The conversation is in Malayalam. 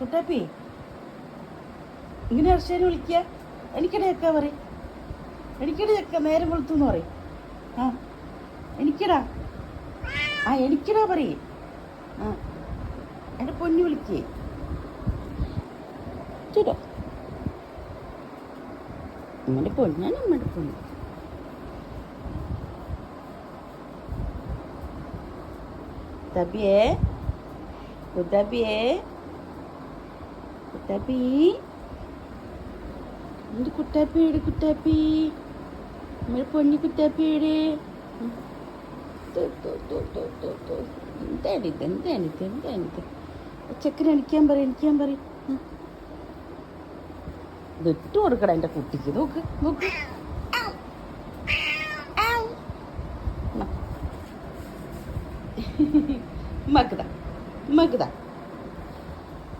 കുട്ടാപ്പി ഇങ്ങനെ അർഷേനെ വിളിക്കുക. എനിക്കടെ ചക്ക പറയും. എനിക്കടെ ചക്ക നേരം കൊളുത്തുന്ന് പറയും. ആ എനിക്കടാ. ആ എനിക്കടാ പറയേ. ആ എൻ്റെ പൊന്നു വിളിക്കേ. ചേട്ടോ നമ്മുടെ പൊന്നാണ് നമ്മുടെ പൊന്നു. കുട്ടാപ്പിയേ കുട്ടാപ്പിയേ കുട്ടാപ്പി എൻ്റെ കുട്ടാപ്പിയുടെ കുട്ടാപ്പി നമ്മുടെ പൊന്നു കുട്ടാപ്പിയുടെ എന്താണിത് എന്താണിത് എന്താണിത്? ചെക്കൻ എണിക്കാൻ പറയും ഇത് ഇട്ട് കൊടുക്കടാ എൻ്റെ കുട്ടിക്ക്. നോക്ക് നോക്ക് മക്കുതാ മക്കുതാ